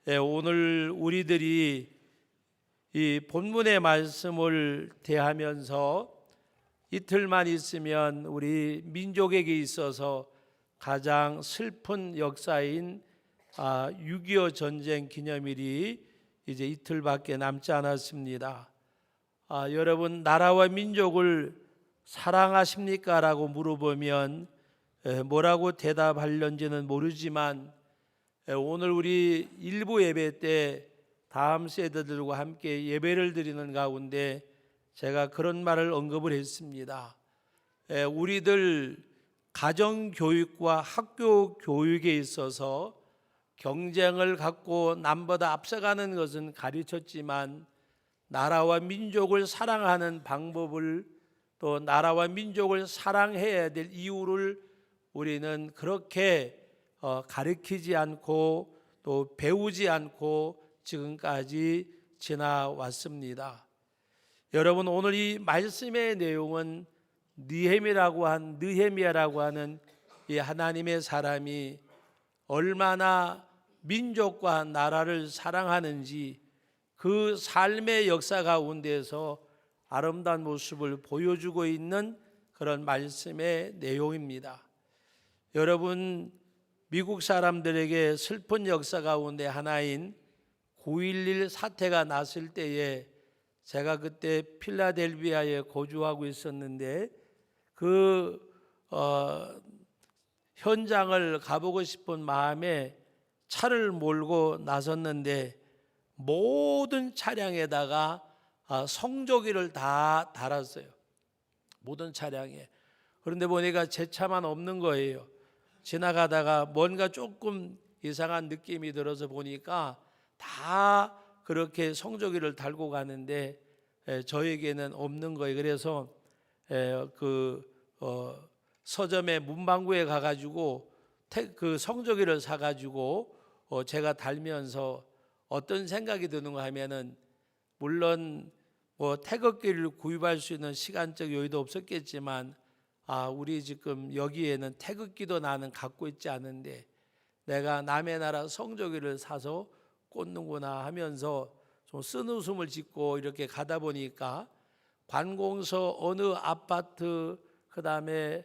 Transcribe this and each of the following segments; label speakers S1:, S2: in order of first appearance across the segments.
S1: 오늘 우리들이 이 본문의 말씀을 대하면서 이틀만 있으면 우리 민족에게 있어서 가장 슬픈 역사인 6.25 전쟁 기념일이 이제 이틀밖에 남지 않았습니다. 여러분, 나라와 민족을 사랑하십니까? 라고 물어보면 뭐라고 대답하려는지는 모르지만 오늘 우리 일부 예배 때 다음 세대들과 함께 예배를 드리는 가운데 제가 그런 말을 언급을 했습니다. 우리들 가정교육과 학교 교육에 있어서 경쟁을 갖고 남보다 앞서가는 것은 가르쳤지만 나라와 민족을 사랑하는 방법을, 또 나라와 민족을 사랑해야 될 이유를 우리는 그렇게 가르치지 않고 또 배우지 않고 지금까지 지나왔습니다. 여러분, 오늘 이 말씀의 내용은 느헤미야라고 하는 이 하나님의 사람이 얼마나 민족과 나라를 사랑하는지 그 삶의 역사 가운데서 아름다운 모습을 보여주고 있는 그런 말씀의 내용입니다. 여러분, 미국 사람들에게 슬픈 역사 가운데 하나인 9.11 사태가 났을 때에 제가 그때 필라델피아에 거주하고 있었는데 그 현장을 가보고 싶은 마음에 차를 몰고 나섰는데 모든 차량에다가 성조기를 다 달았어요. 모든 차량에. 그런데 보니까 제 차만 없는 거예요. 지나가다가 뭔가 조금 이상한 느낌이 들어서 보니까 다 그렇게 성조기를 달고 가는데 저에게는 없는 거예요. 그래서 서점의 문방구에 가가지고 그 성조기를 사가지고 제가 달면서 어떤 생각이 드는가 하면은, 물론 태극기를 구입할 수 있는 시간적 여유도 없었겠지만 우리 지금 여기에는 태극기도 나는 갖고 있지 않은데 내가 남의 나라 성조기를 사서 꽂는구나 하면서 좀 쓴웃음을 짓고 이렇게 가다 보니까 관공서 어느 아파트, 그 다음에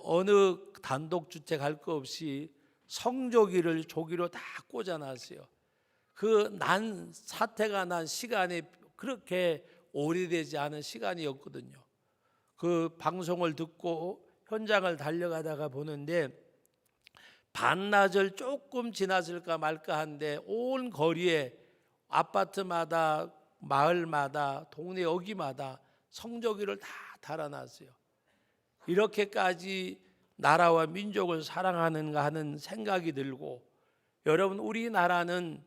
S1: 어느 단독주택 할 거 없이 성조기를 조기로 다 꽂아놨어요. 그 사태가 난 시간이 그렇게 오래되지 않은 시간이었거든요. 그 방송을 듣고 현장을 달려가다가 보는데 반나절 조금 지났을까 말까 한데 온 거리에 아파트마다, 마을마다, 동네 어귀마다 성조기를 다 달아놨어요. 이렇게까지 나라와 민족을 사랑하는가 하는 생각이 들고, 여러분, 우리나라는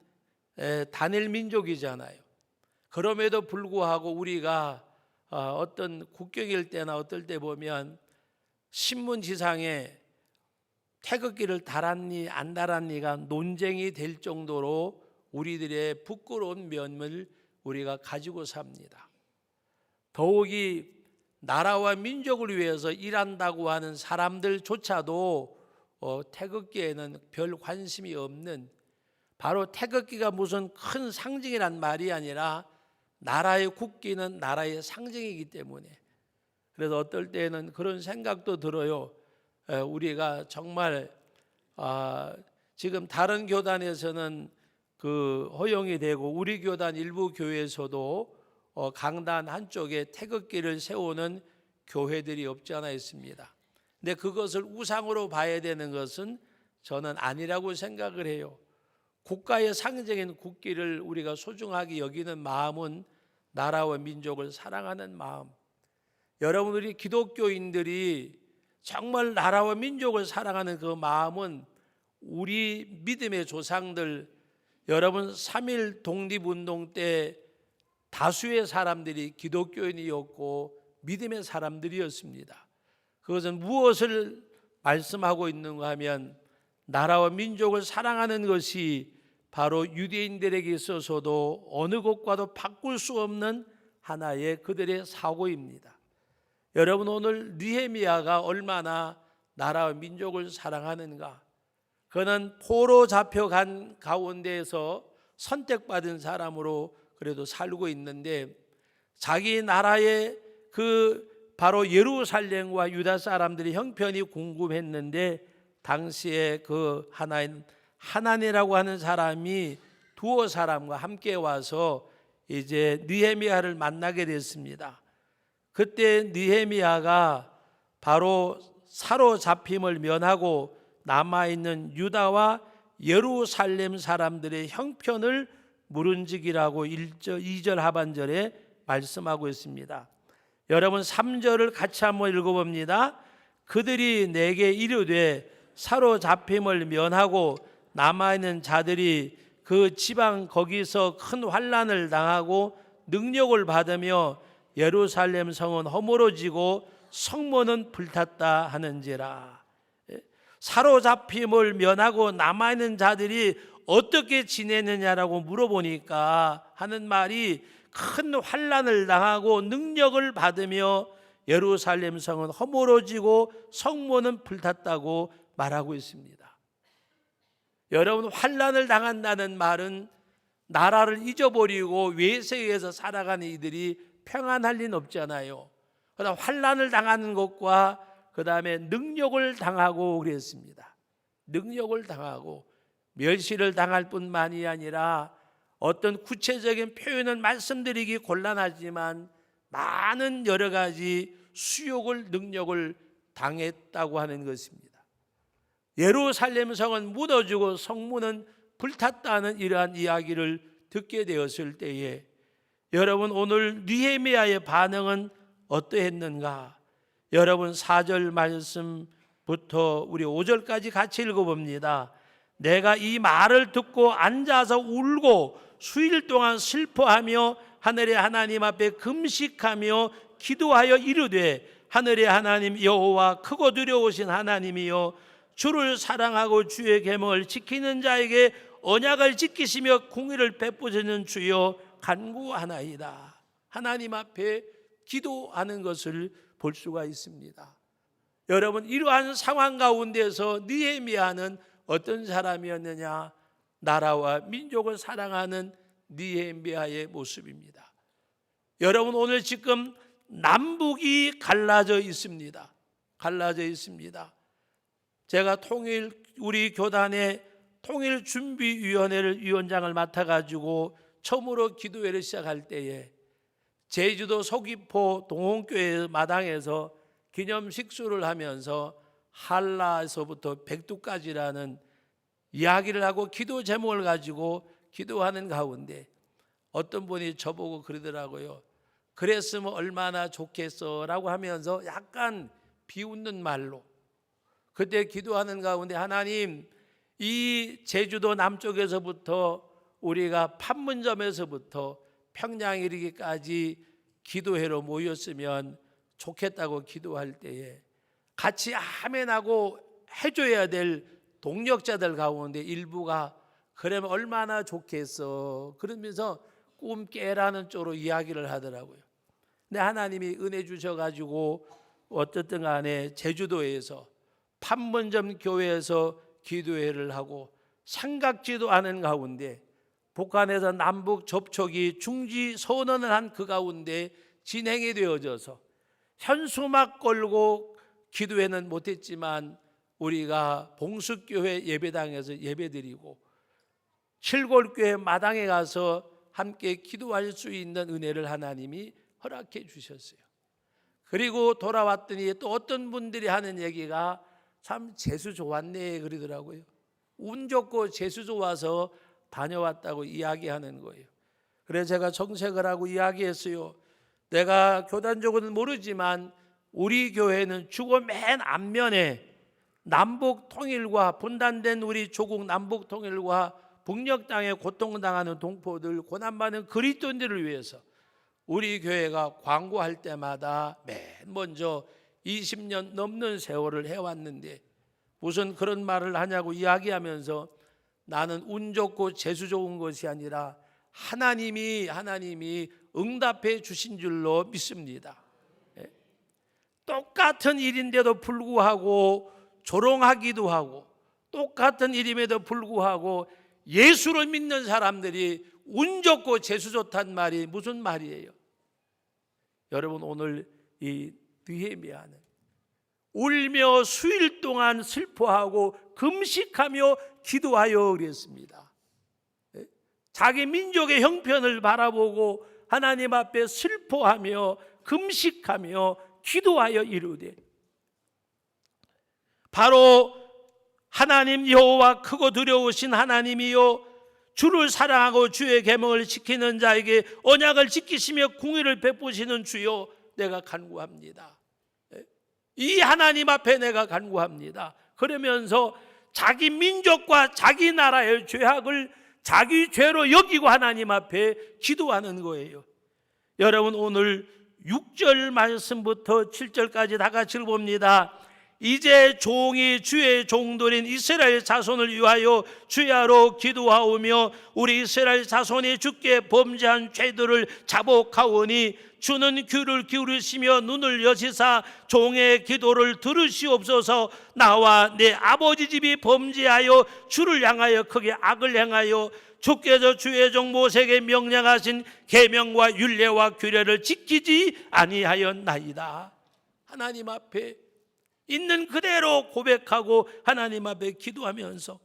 S1: 단일 민족이잖아요. 그럼에도 불구하고 우리가 어떤 국경일 때나 어떨 때 보면 신문지상에 태극기를 달았니 안 달았니가 논쟁이 될 정도로 우리들의 부끄러운 면을 우리가 가지고 삽니다. 더욱이 나라와 민족을 위해서 일한다고 하는 사람들조차도 태극기에는 별 관심이 없는, 바로 태극기가 무슨 큰 상징이란 말이 아니라 나라의 국기는 나라의 상징이기 때문에. 그래서 어떨 때는 그런 생각도 들어요. 우리가 정말 지금 다른 교단에서는 허용이 되고 우리 교단 일부 교회에서도 강단 한쪽에 태극기를 세우는 교회들이 없지 않아 있습니다. 근데 그것을 우상으로 봐야 되는 것은 저는 아니라고 생각을 해요. 국가의 상징인 국기를 우리가 소중하게 여기는 마음은 나라와 민족을 사랑하는 마음. 여러분, 우리 기독교인들이 정말 나라와 민족을 사랑하는 그 마음은 우리 믿음의 조상들, 여러분 3.1 독립운동 때 다수의 사람들이 기독교인이었고 믿음의 사람들이었습니다. 그것은 무엇을 말씀하고 있는가 하면 나라와 민족을 사랑하는 것이 바로 유대인들에게 있어서도 어느 것과도 바꿀 수 없는 하나의 그들의 사고입니다. 여러분, 오늘 느헤미야가 얼마나 나라와 민족을 사랑하는가. 그는 포로 잡혀간 가운데에서 선택받은 사람으로 그래도 살고 있는데, 자기 나라의 그 바로 예루살렘과 유다 사람들의 형편이 궁금했는데, 당시에 그 하나니라고 하는 사람이 두어 사람과 함께 와서 이제 느헤미야를 만나게 됐습니다. 그때 느헤미야가 바로 사로잡힘을 면하고 남아있는 유다와 예루살렘 사람들의 형편을 물은직이라고 2절 하반절에 말씀하고 있습니다. 여러분 3절을 같이 한번 읽어봅니다. 그들이 내게 이르되 사로잡힘을 면하고 남아있는 자들이 그 지방 거기서 큰 환난을 당하고 능력을 받으며 예루살렘 성은 허물어지고 성문은 불탔다 하는지라. 사로잡힘을 면하고 남아있는 자들이 어떻게 지내느냐라고 물어보니까 하는 말이 큰 환난을 당하고 능력을 받으며 예루살렘 성은 허물어지고 성문은 불탔다고 말하고 있습니다. 여러분, 환난을 당한다는 말은 나라를 잊어버리고 외세에서 살아가는 이들이 평안할 리는 없잖아요. 그다음 환난을 당하는 것과 그 다음에 능력을 당하고 그랬습니다. 능력을 당하고 멸시를 당할 뿐만이 아니라 어떤 구체적인 표현은 말씀드리기 곤란하지만 많은 여러 가지 수욕을 능력을 당했다고 하는 것입니다. 예루살렘 성은 무너지고 성문은 불탔다는 이러한 이야기를 듣게 되었을 때에 여러분, 오늘 느헤미야의 반응은 어떠했는가? 여러분 4절 말씀부터 우리 5절까지 같이 읽어봅니다. 내가 이 말을 듣고 앉아서 울고 수일 동안 슬퍼하며 하늘의 하나님 앞에 금식하며 기도하여 이르되, 하늘의 하나님 여호와 크고 두려우신 하나님이여, 주를 사랑하고 주의 계명을 지키는 자에게 언약을 지키시며 공의를 베푸시는 주여 간구하나이다. 하나님 앞에 기도하는 것을 볼 수가 있습니다. 여러분, 이러한 상황 가운데서 느헤미야는 어떤 사람이었느냐? 나라와 민족을 사랑하는 느헤미야의 모습입니다. 여러분, 오늘 지금 남북이 갈라져 있습니다. 갈라져 있습니다. 제가 우리 교단의 통일준비위원회를 위원장을 맡아가지고 처음으로 기도회를 시작할 때에 제주도 서귀포 동원교회 마당에서 기념식수를 하면서 한라에서부터 백두까지라는 이야기를 하고 기도 제목을 가지고 기도하는 가운데 어떤 분이 저보고 그러더라고요. 그랬으면 얼마나 좋겠어 라고 하면서 약간 비웃는 말로, 그때 기도하는 가운데 하나님, 이 제주도 남쪽에서부터 우리가 판문점에서부터 평양 이르기까지 기도회로 모였으면 좋겠다고 기도할 때에 같이 아멘하고 해줘야 될 동력자들 가운데 일부가 그러면 얼마나 좋겠어 그러면서 꿈 깨라는 쪽으로 이야기를 하더라고요. 근데 하나님이 은혜 주셔가지고 어쨌든 간에 제주도에서 판문점 교회에서 기도회를 하고 삼각지도 않은 가운데 북한에서 남북 접촉이 중지 선언을 한 그 가운데 진행이 되어져서 현수막 걸고 기도회는 못했지만 우리가 봉숙교회 예배당에서 예배드리고 칠골교회 마당에 가서 함께 기도할 수 있는 은혜를 하나님이 허락해 주셨어요. 그리고 돌아왔더니 또 어떤 분들이 하는 얘기가 참 재수 좋았네 그러더라고요. 운 좋고 재수 좋아서 다녀왔다고 이야기하는 거예요. 그래서 제가 정색을 하고 이야기했어요. 내가 교단적으로는 모르지만 우리 교회는 주고 맨 앞면에 남북 통일과 분단된 우리 조국 남북 통일과 북녘 땅에 고통당하는 동포들, 고난받는 그리스도인들을 위해서 우리 교회가 광고할 때마다 맨 먼저 20년 넘는 세월을 해왔는데 무슨 그런 말을 하냐고 이야기하면서 나는 운 좋고 재수 좋은 것이 아니라 하나님이 응답해 주신 줄로 믿습니다. 똑같은 일인데도 불구하고 조롱하기도 하고 똑같은 일임에도 불구하고 예수를 믿는 사람들이 운 좋고 재수 좋단 말이 무슨 말이에요? 여러분, 오늘 이 느헤미야는 울며 수일 동안 슬퍼하고 금식하며 기도하여 그랬습니다. 자기 민족의 형편을 바라보고 하나님 앞에 슬퍼하며 금식하며 기도하여 이르되, 바로 하나님 여호와 크고 두려우신 하나님이요 주를 사랑하고 주의 계명을 지키는 자에게 언약을 지키시며 공의를 베푸시는 주요, 내가 간구합니다. 이 하나님 앞에 내가 간구합니다. 그러면서 자기 민족과 자기 나라의 죄악을 자기 죄로 여기고 하나님 앞에 기도하는 거예요. 여러분, 오늘 6절 말씀부터 7절까지 다 같이 봅니다. 이제 종이 주의 종들인 이스라엘 자손을 위하여 주야로 기도하오며 우리 이스라엘 자손이 주께 범죄한 죄들을 자복하오니 주는 귀를 기울이시며 눈을 여시사 종의 기도를 들으시옵소서. 나와 내 아버지 집이 범죄하여 주를 향하여 크게 악을 행하여 주께서 주의 종 모세에게 명령하신 계명과 율례와 규례를 지키지 아니하였나이다. 하나님 앞에 있는 그대로 고백하고 하나님 앞에 기도하면서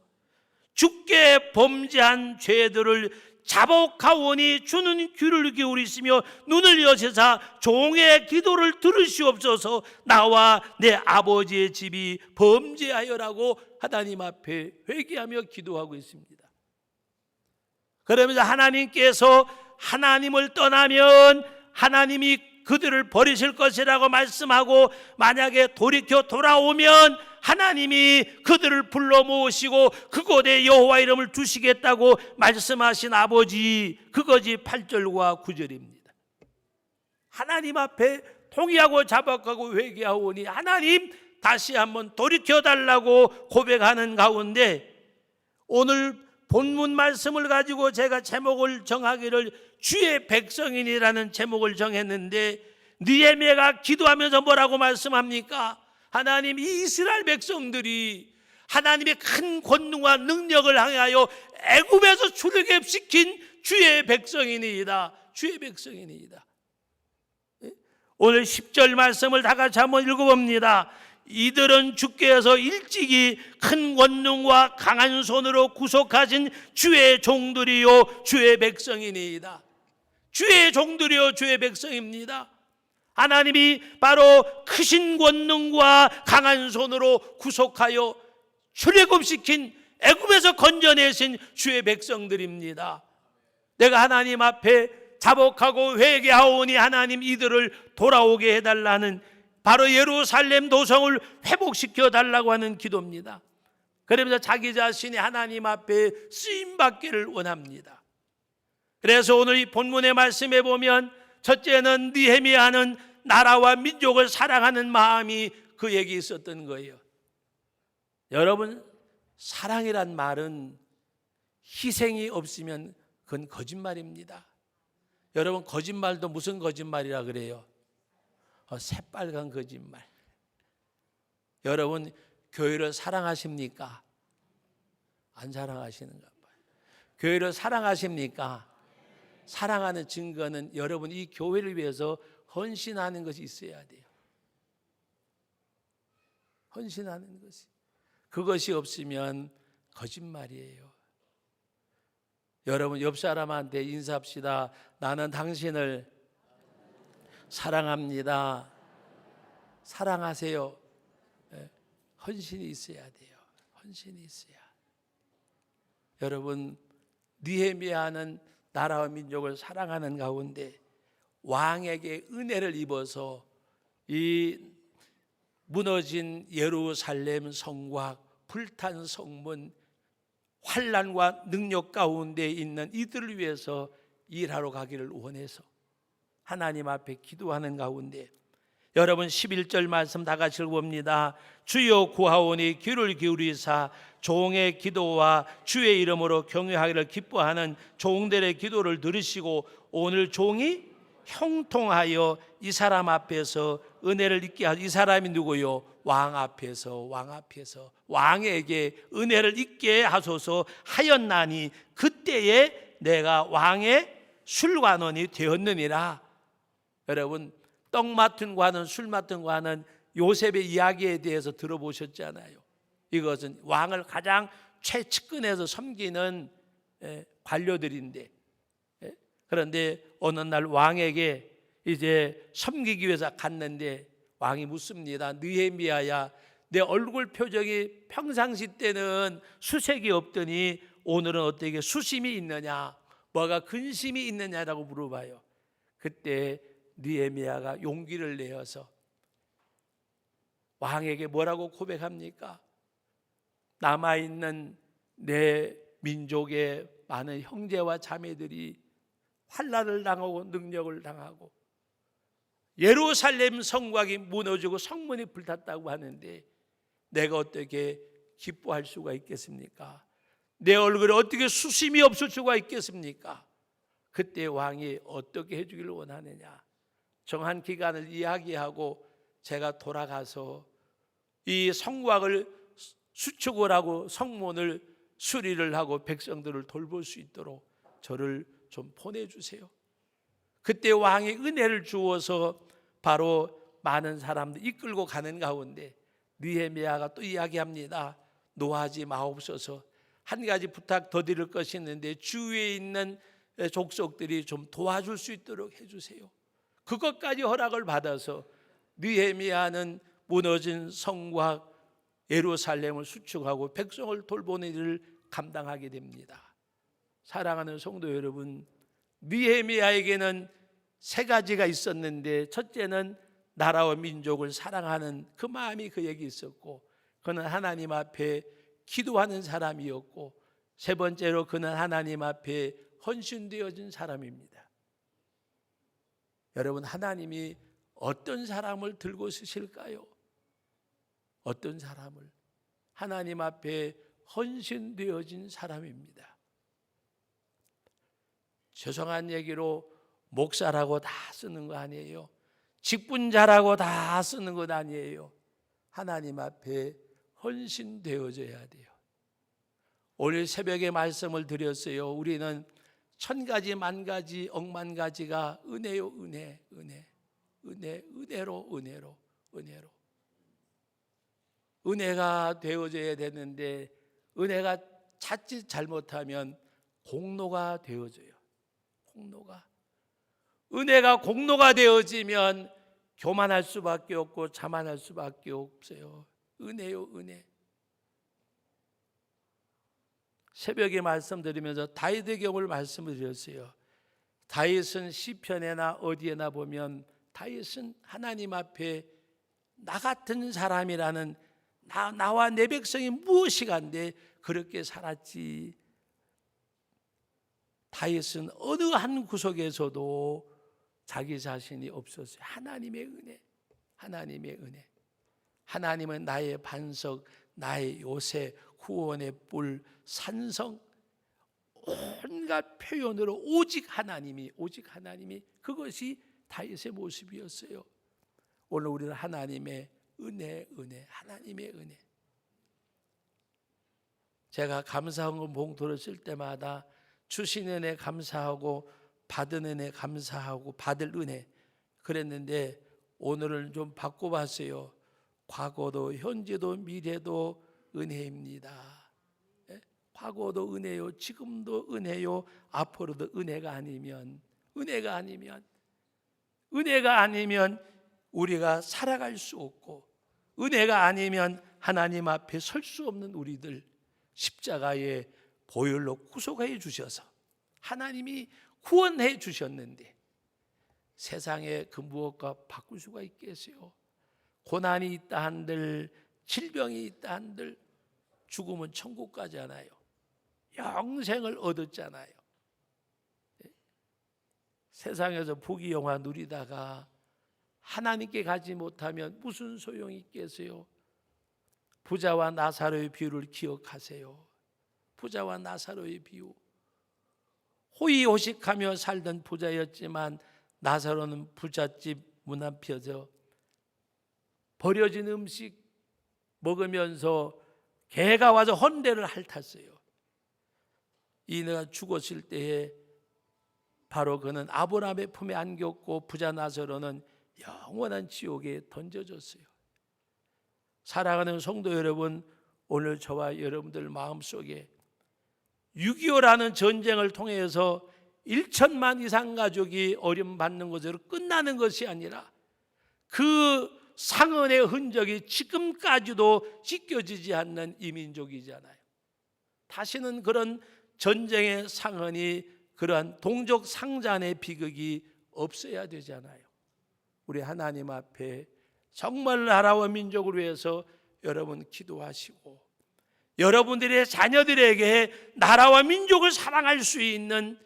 S1: 주께 범죄한 죄들을 자복하오니 주는 귀를 기울이시며 눈을 여시사 종의 기도를 들으시옵소서. 나와 내 아버지의 집이 범죄하여라고 하나님 앞에 회개하며 기도하고 있습니다. 그러면서 하나님께서 하나님을 떠나면 하나님이 그들을 버리실 것이라고 말씀하고, 만약에 돌이켜 돌아오면 하나님이 그들을 불러 모으시고 그곳에 여호와 이름을 두시겠다고 말씀하신 아버지, 그것이 8절과 9절입니다. 하나님 앞에 통의하고 자박하고 회개하오니 하나님 다시 한번 돌이켜 달라고 고백하는 가운데, 오늘 본문 말씀을 가지고 제가 제목을 정하기를 주의 백성인이라는 제목을 정했는데, 느헤미야가 기도하면서 뭐라고 말씀합니까? 하나님, 이 이스라엘 백성들이 하나님의 큰 권능과 능력을 향하여 애굽에서 출애굽시킨 주의 백성이니이다. 주의 백성이니이다. 오늘 10절 말씀을 다 같이 한번 읽어봅니다. 이들은 주께서 일찍이 큰 권능과 강한 손으로 구속하신 주의 종들이요 주의 백성이니이다. 주의 종들이요 주의 백성입니다. 하나님이 바로 크신 권능과 강한 손으로 구속하여 출애굽시킨, 애굽에서 건져내신 주의 백성들입니다. 내가 하나님 앞에 자복하고 회개하오니 하나님 이들을 돌아오게 해달라는, 바로 예루살렘 도성을 회복시켜 달라고 하는 기도입니다. 그러면서 자기 자신이 하나님 앞에 쓰임받기를 원합니다. 그래서 오늘 이 본문의 말씀에 보면, 첫째는 느헤미야는 나라와 민족을 사랑하는 마음이 그에게 있었던 거예요. 여러분, 사랑이란 말은 희생이 없으면 그건 거짓말입니다. 여러분, 거짓말도 무슨 거짓말이라 그래요? 새빨간 거짓말. 여러분, 교회를 사랑하십니까? 안 사랑하시는가 봐요. 교회를 사랑하십니까? 사랑하는 증거는 여러분 이 교회를 위해서 헌신하는 것이 있어야 돼요. 헌신하는 것이. 그것이 없으면 거짓말이에요. 여러분, 옆 사람한테 인사합시다. 나는 당신을 사랑합니다. 사랑하세요. 헌신이 있어야 돼요. 헌신이 있어야. 여러분, 느헤미야는 나라와 민족을 사랑하는 가운데 왕에게 은혜를 입어서 이 무너진 예루살렘 성곽, 불탄 성문, 환난과 능력 가운데 있는 이들을 위해서 일하러 가기를 원해서 하나님 앞에 기도하는 가운데, 여러분 11절 말씀 다 같이 읽어봅니다. 주여 구하오니 귀를 기울이사 종의 기도와 주의 이름으로 경외하기를 기뻐하는 종들의 기도를 들으시고 오늘 종이 형통하여 이 사람 앞에서 은혜를 입게 하시고, 이 사람이 누구요? 왕 앞에서 왕에게 은혜를 입게 하소서 하였나니 그때에 내가 왕의 술관원이 되었느니라. 여러분, 떡 맡은 관원, 술 맡은 관원, 요셉의 이야기에 대해서 들어보셨잖아요. 이것은 왕을 가장 최측근에서 섬기는 관료들인데, 그런데 어느 날 왕에게 이제 섬기기 위해서 갔는데 왕이 묻습니다. 느헤미야야, 내 얼굴 표정이 평상시 때는 수색이 없더니 오늘은 어떻게 수심이 있느냐, 뭐가 근심이 있느냐라고 물어봐요. 그때 느헤미야가 용기를 내어서 왕에게 뭐라고 고백합니까? 남아있는 내 민족의 많은 형제와 자매들이 환난을 당하고 능력을 당하고 예루살렘 성곽이 무너지고 성문이 불탔다고 하는데 내가 어떻게 기뻐할 수가 있겠습니까? 내 얼굴에 어떻게 수심이 없을 수가 있겠습니까? 그때 왕이 어떻게 해주기를 원하느냐? 정한 기간을 이야기하고 제가 돌아가서 이 성곽을 수축을 하고 성문을 수리를 하고 백성들을 돌볼 수 있도록 저를 좀 보내주세요. 그때 왕이 은혜를 주어서 바로 많은 사람들 이끌고 가는 가운데 느헤미야가 또 이야기합니다. 노하지 마옵소서. 한 가지 부탁 더 드릴 것이 있는데 주위에 있는 족속들이 좀 도와줄 수 있도록 해주세요. 그것까지 허락을 받아서 느헤미야는 무너진 성곽 예루살렘을 수축하고 백성을 돌보는 일을 감당하게 됩니다. 사랑하는 성도 여러분, 느헤미야에게는 세 가지가 있었는데 첫째는 나라와 민족을 사랑하는 그 마음이 그에게 있었고 그는 하나님 앞에 기도하는 사람이었고 세 번째로 그는 하나님 앞에 헌신되어진 사람입니다. 여러분, 하나님이 어떤 사람을 들고 쓰실까요? 어떤 사람을? 하나님 앞에 헌신되어진 사람입니다. 죄송한 얘기로 목사라고 다 쓰는 거 아니에요. 직분자라고 다 쓰는 것 아니에요. 하나님 앞에 헌신되어져야 돼요. 오늘 새벽에 말씀을 드렸어요. 우리는 천 가지 만 가지 억만 가지가 은혜요, 은혜로 은혜가 되어져야 되는데 은혜가 자칫 잘못하면 공로가 되어져요. 은혜가 공로가 되어지면 교만할 수밖에 없고 자만할 수밖에 없어요. 은혜요, 은혜. 새벽에 말씀드리면서 다윗의 경우를 말씀을 드렸어요. 다윗은 시편에나 어디에나 보면 다윗은 하나님 앞에 나 같은 사람이라는 나와 내 백성이 무엇이 간데 그렇게 살았지. 다윗은 어느 한 구석에서도 자기 자신이 없었어요. 하나님의 은혜. 하나님은 나의 반석, 나의 요새, 구원의 뿔, 산성, 온갖 표현으로 오직 하나님이 그것이 다윗의 모습이었어요. 오늘 우리는 하나님의 은혜. 제가 감사헌금 봉투를 쓸 때마다 주신 은혜 감사하고 받은 은혜 감사하고 받을 은혜 그랬는데 오늘은 좀 바꿔봤어요. 과거도 현재도 미래도 은혜입니다. 과거도 은혜요, 지금도 은혜요, 앞으로도 은혜가 아니면 우리가 살아갈 수 없고 은혜가 아니면 하나님 앞에 설 수 없는 우리들 십자가의 보혈로 구속해 주셔서 하나님이 구원해 주셨는데 세상에 그 무엇과 바꿀 수가 있겠어요? 고난이 있다 한들 질병이 있다 한들 죽으면 천국 가잖아요. 영생을 얻었잖아요. 세상에서 부귀영화 누리다가 하나님께 가지 못하면 무슨 소용이 있겠어요? 부자와 나사로의 비유를 기억하세요. 부자와 나사로의 비유. 호의호식하며 살던 부자였지만 나사로는 부잣집 문 앞에서 버려진 음식 먹으면서 개가 와서 헌대를 핥았어요. 이내가 죽었을 때에 바로 그는 아브라함의 품에 안겼고 부자 나사로는 영원한 지옥에 던져졌어요. 사랑하는 성도 여러분, 오늘 저와 여러분들 마음속에 6.25라는 전쟁을 통해서 1천만 이상 가족이 어려움받는 것으로 끝나는 것이 아니라 그 상흔의 흔적이 지금까지도 씻겨지지 않는 이민족이잖아요. 다시는 그런 전쟁의 상흔이, 그러한 동족 상잔의 비극이 없어야 되잖아요. 우리 하나님 앞에 정말 나라와 민족을 위해서 여러분 기도하시고, 여러분들의 자녀들에게 나라와 민족을 사랑할 수 있는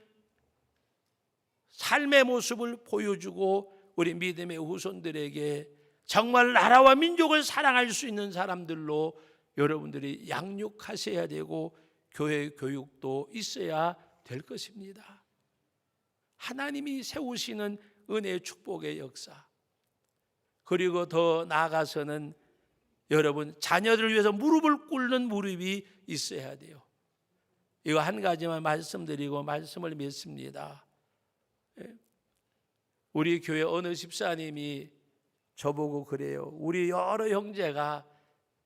S1: 삶의 모습을 보여주고, 우리 믿음의 후손들에게 정말 나라와 민족을 사랑할 수 있는 사람들로 여러분들이 양육하셔야 되고, 교회 교육도 있어야 될 것입니다. 하나님이 세우시는 은혜의 축복의 역사, 그리고 더 나아가서는 여러분 자녀들을 위해서 무릎을 꿇는 무릎이 있어야 돼요. 이거 한 가지만 말씀드리고 말씀을 맺습니다. 우리 교회 어느 집사님이 저보고 그래요. 우리 여러 형제가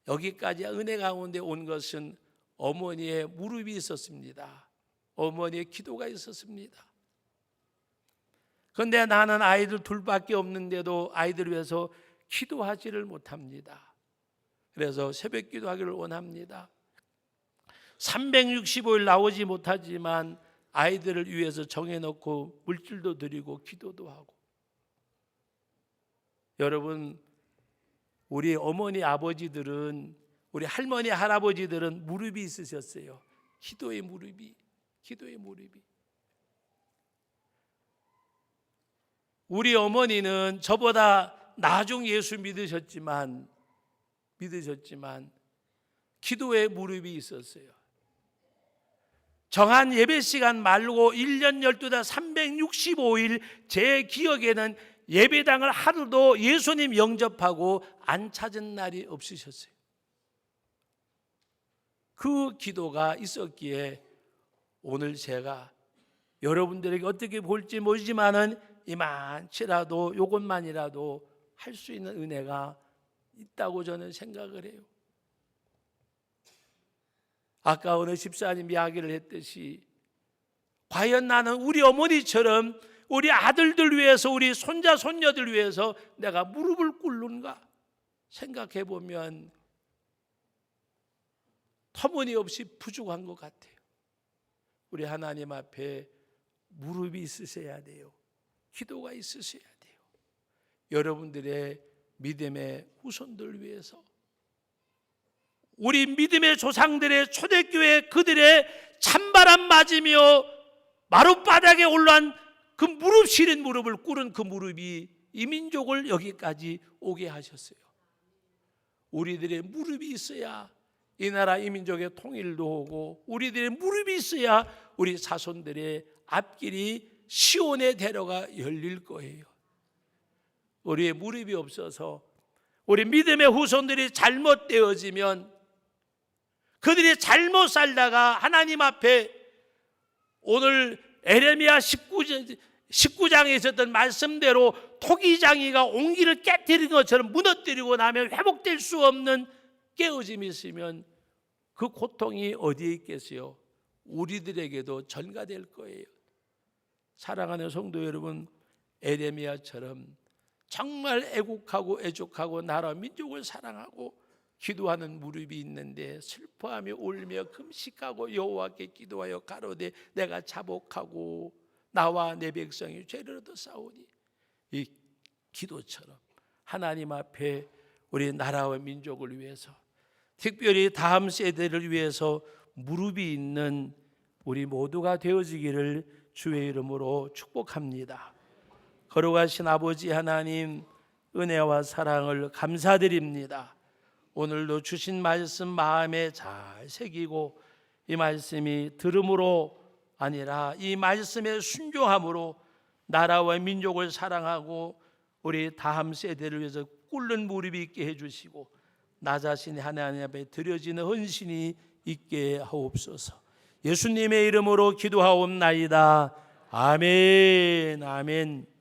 S1: 여기까지 은혜 가운데 온 것은 어머니의 무릎이 있었습니다. 어머니의 기도가 있었습니다. 그런데 나는 아이들 둘밖에 없는데도 아이들을 위해서 기도하지를 못합니다. 그래서 새벽 기도하기를 원합니다. 365일 나오지 못하지만 아이들을 위해서 정해놓고 물질도 드리고 기도도 하고. 여러분, 우리 어머니 아버지들은, 우리 할머니 할아버지들은 무릎이 있으셨어요. 기도의 무릎이. 우리 어머니는 저보다 나중 예수 믿으셨지만 기도의 무릎이 있었어요. 정한 예배 시간 말고 1년 12달 365일 제 기억에는 예배당을 하루도 예수님 영접하고 안 찾은 날이 없으셨어요. 그 기도가 있었기에 오늘 제가 여러분들에게 어떻게 볼지 모르지만은 이만치라도 이것만이라도 할 수 있는 은혜가 있다고 저는 생각을 해요. 아까 어느 집사님 이야기를 했듯이 과연 나는 우리 어머니처럼 우리 아들들 위해서, 우리 손자 손녀들 위해서 내가 무릎을 꿇는가 생각해 보면 터무니없이 부족한 것 같아요. 우리 하나님 앞에 무릎이 있으셔야 돼요. 기도가 있으셔야 돼요. 여러분들의 믿음의 후손들 위해서, 우리 믿음의 조상들의 초대교회 그들의 찬바람 맞으며 마룻바닥에 올라온 그 무릎 시린 무릎을 꿇은 그 무릎이 이 민족을 여기까지 오게 하셨어요. 우리들의 무릎이 있어야 이 나라 이 민족의 통일도 오고, 우리들의 무릎이 있어야 우리 자손들의 앞길이 시온의 대로가 열릴 거예요. 우리의 무릎이 없어서 우리 믿음의 후손들이 잘못되어지면, 그들이 잘못 살다가 하나님 앞에 오늘 에레미야 19장에 있었던 말씀대로 토기장이가 옹기를 깨뜨린 것처럼 무너뜨리고 나면 회복될 수 없는 깨어짐이 있으면 그 고통이 어디에 있겠어요? 우리들에게도 전가될 거예요. 사랑하는 성도 여러분, 에레미야처럼 정말 애국하고 애족하고 나라 민족을 사랑하고 기도하는 무릎이 있는데 슬퍼하며 울며 금식하고 여호와께 기도하여 가로되 내가 자복하고 나와 내 백성이 죄를 얻어 싸우니, 이 기도처럼 하나님 앞에 우리 나라와 민족을 위해서, 특별히 다음 세대를 위해서 무릎이 있는 우리 모두가 되어지기를 주의 이름으로 축복합니다. 거룩하신 아버지 하나님, 은혜와 사랑을 감사드립니다. 오늘도 주신 말씀 마음에 잘 새기고 이 말씀이 들음으로 아니라 이 말씀에 순종함으로 나라와 민족을 사랑하고 우리 다음 세대를 위해서 꿇는 무릎이 있게 해주시고, 나 자신이 하나님 앞에 드려지는 헌신이 있게 하옵소서. 예수님의 이름으로 기도하옵나이다. 아멘. 아멘.